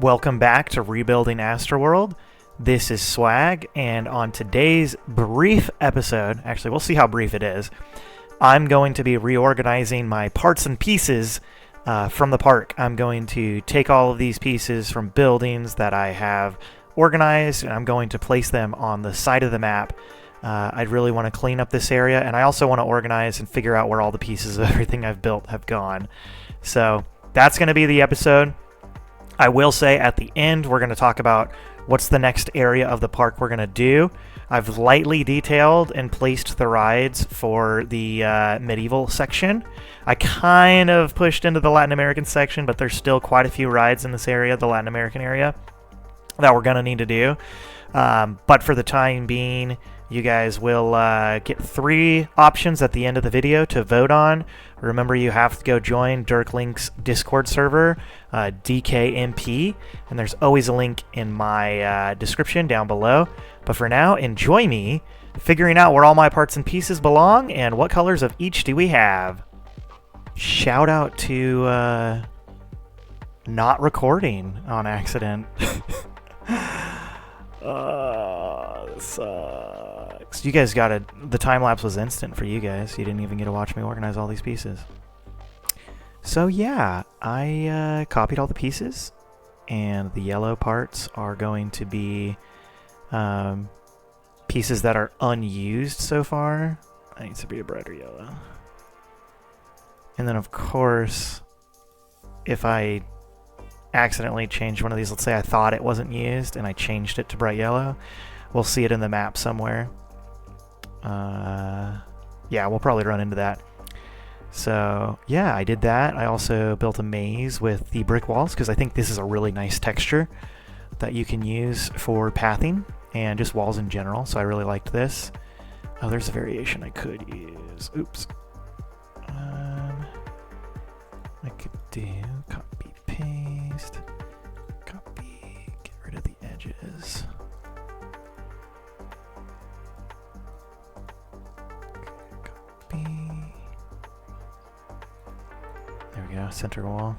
Welcome back to Rebuilding Astroworld. This is Swag, and on today's brief episode, actually we'll see how brief it is, I'm going to be reorganizing my parts and pieces from the park. I'm going to take all of these pieces from buildings that I have organized, and I'm going to place them on the side of the map. I really want to clean up this area, and I also want to organize and figure out where all the pieces of everything I've built have gone. So that's going to be the episode. I will say at the end, we're going to talk about what's the next area of the park we're going to do. I've lightly detailed and placed the rides for the medieval section. I kind of pushed into the Latin American section, but there's still quite a few rides in this area, the Latin American area, that we're going to need to do. But for the time being, you guys will get 3 options at the end of the video to vote on. Remember, you have to go join Dirk Link's Discord server, DKMP, and there's always a link in my description down below. But for now, enjoy me figuring out where all my parts and pieces belong and what colors of each do we have. Shout out to not recording on accident. This sucks. You guys got it. The time lapse was instant for you guys. You didn't even get to watch me organize all these pieces. So yeah, I copied all the pieces, and the yellow parts are going to be pieces that are unused so far. It needs to be a brighter yellow. And then of course, if I accidentally changed one of these, let's say I thought it wasn't used and I changed it to bright yellow, we'll see it in the map somewhere. Yeah, we'll probably run into that. So yeah, I did that. I also built a maze with the brick walls because I think this is a really nice texture that you can use for pathing and just walls in general, so I really liked this. Oh, there's a variation I could use. Oops. I could do copy paste, copy, get rid of the edges. Copy. There we go, center wall.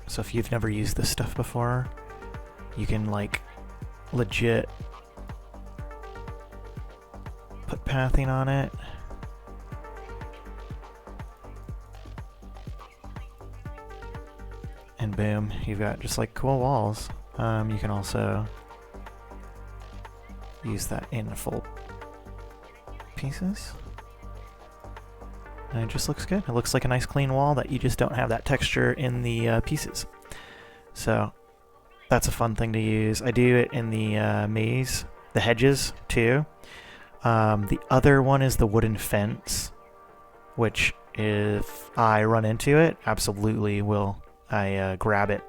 So if you've never used this stuff before, you can like legit put pathing on it. And boom, you've got just like cool walls. You can also use that in full pieces. And it just looks good. It looks like a nice clean wall that you just don't have that texture in the pieces. So that's a fun thing to use. I do it in the maze, the hedges too. The other one is the wooden fence, which if I run into it, absolutely will I grab it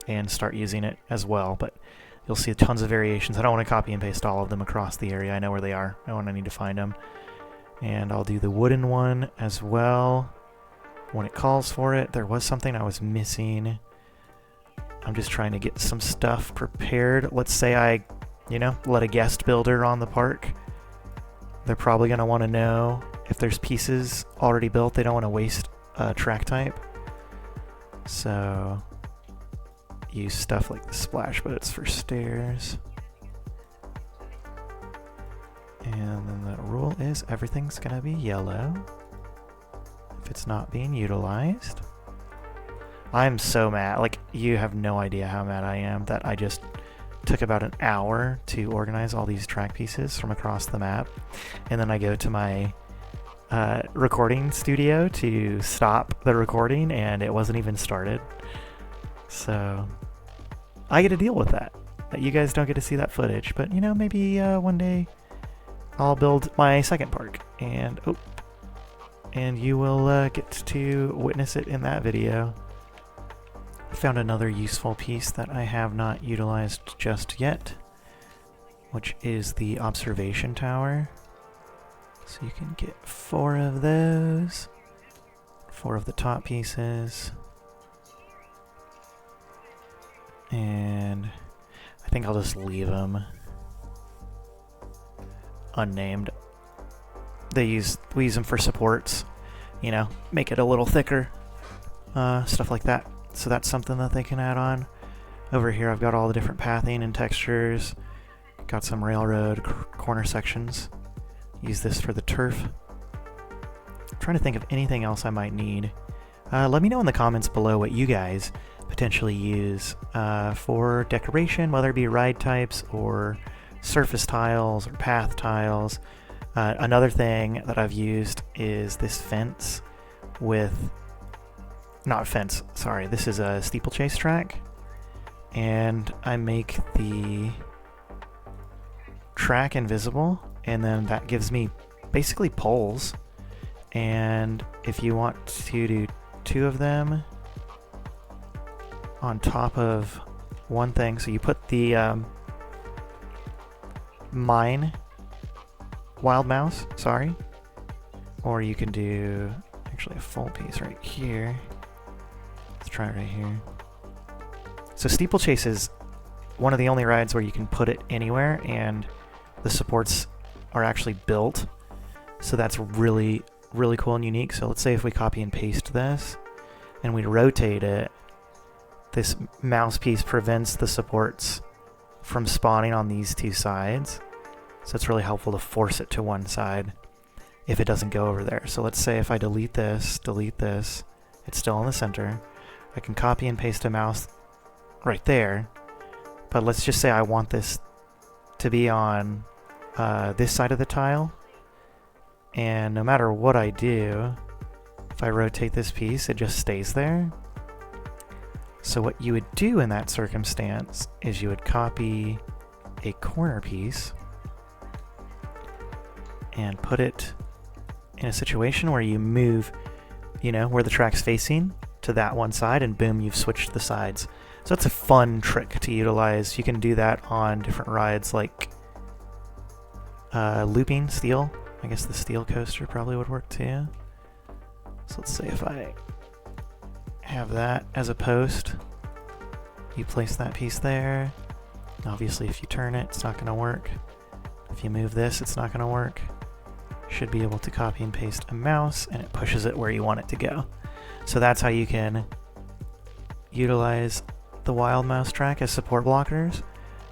and start using it as well. But you'll see tons of variations. I don't want to copy and paste all of them across the area. I know where they are. I need to find them. And I'll do the wooden one as well when it calls for it. There was something I was missing. I'm just trying to get some stuff prepared. Let's say I, let a guest builder on the park. They're probably going to want to know if there's pieces already built. They don't want to waste a track type. So use stuff like the splash, but it's for stairs. And then the rule is everything's gonna be yellow if it's not being utilized. I'm so mad. Like, you have no idea how mad I am that I just took about an hour to organize all these track pieces from across the map. And then I go to my recording studio to stop the recording, and it wasn't even started. So I get to deal with that you guys don't get to see that footage. But maybe one day I'll build my second park, and you will get to witness it in that video. I found another useful piece that I have not utilized just yet, which is the observation tower. So you can get 4 of those, 4 of the top pieces, and I think I'll just leave them unnamed. We use them for supports, make it a little thicker. stuff like that. So that's something that they can add on. Over here I've got all the different pathing and textures. Got some railroad corner sections. Use this for the turf. I'm trying to think of anything else I might need. Let me know in the comments below what you guys potentially use for decoration, whether it be ride types or surface tiles or path tiles. Another thing that I've used is this fence with... Not fence, sorry. This is a steeplechase track. And I make the track invisible, and then that gives me basically poles. And if you want to do 2 of them on top of one thing, so you put the mine wild mouse, sorry, or you can do actually a full piece right here. Let's try it right here. So steeplechase is one of the only rides where you can put it anywhere, and the supports are actually built, so that's really cool and unique. So let's say if we copy and paste this and we rotate it, this mouse piece prevents the supports from spawning on these 2 sides, so it's really helpful to force it to one side if it doesn't go over there. So let's say if I delete this, it's still in the center. I can copy and paste a mouse right there, but let's just say I want this to be on this side of the tile, and no matter what I do, if I rotate this piece, it just stays there. So what you would do in that circumstance is you would copy a corner piece and put it in a situation where you move, you know, where the track's facing to that one side, and boom, you've switched the sides. So that's a fun trick to utilize. You can do that on different rides like looping steel. I guess the steel coaster probably would work too. So let's say if I have that as a post, you place that piece there. Obviously if you turn it, it's not going to work. If you move this, it's not going to work. Should be able to copy and paste a mouse, and it pushes it where you want it to go. So that's how you can utilize the wild mouse track as support blockers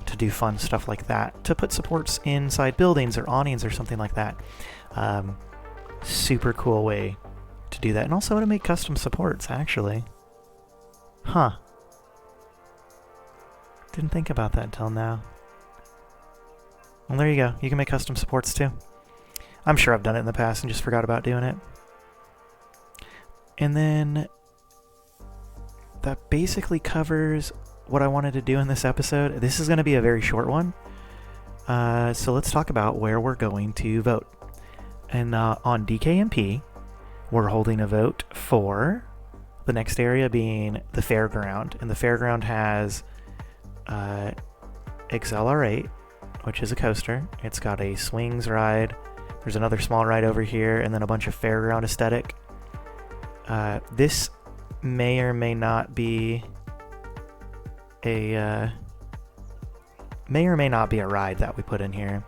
to do fun stuff like that, to put supports inside buildings or awnings or something like that. Super cool way to do that, and also to make custom supports, actually. Huh. Didn't think about that until now. Well, there you go. You can make custom supports too. I'm sure I've done it in the past and just forgot about doing it. And then that basically covers what I wanted to do in this episode. This is going to be a very short one. So let's talk about where we're going to vote. And on DKMP, we're holding a vote for the next area being the fairground. And the fairground has XLR8, which is a coaster. It's got a swings ride. There's another small ride over here, and then a bunch of fairground aesthetic. This may or may not be a ride that we put in here.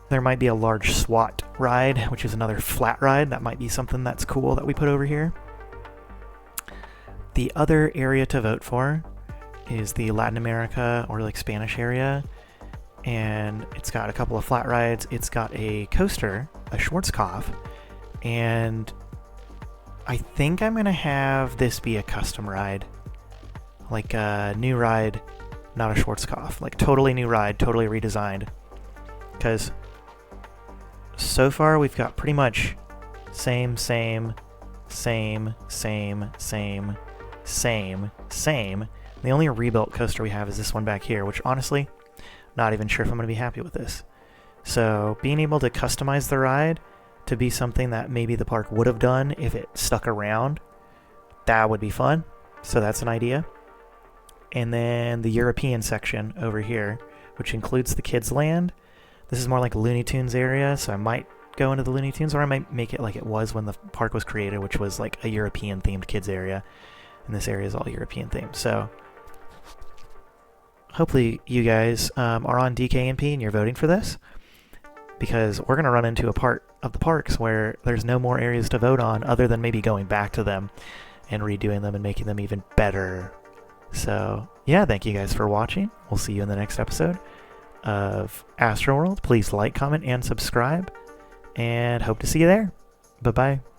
There might be a large SWAT ride, which is another flat ride. That might be something that's cool that we put over here. The other area to vote for is the Latin America or like Spanish area, and it's got a couple of flat rides. It's got a coaster, a Schwarzkopf, and I think I'm gonna have this be a custom ride, like a new ride, not a Schwarzkopf, like totally new ride, totally redesigned. Because so far we've got pretty much same. The only rebuilt coaster we have is this one back here, which honestly, not even sure if I'm going to be happy with this. So being able to customize the ride to be something that maybe the park would have done if it stuck around, that would be fun. So that's an idea. And then the European section over here, which includes the kids land. This is more like a Looney Tunes area, so I might go into the Looney Tunes, or I might make it like it was when the park was created, which was like a European themed kids area. And this area is all European themed. So hopefully you guys are on DKMP and you're voting for this, because we're going to run into a part of the parks where there's no more areas to vote on other than maybe going back to them and redoing them and making them even better. So, yeah, thank you guys for watching. We'll see you in the next episode of Astroworld. Please like, comment, and subscribe, and hope to see you there. Bye-bye.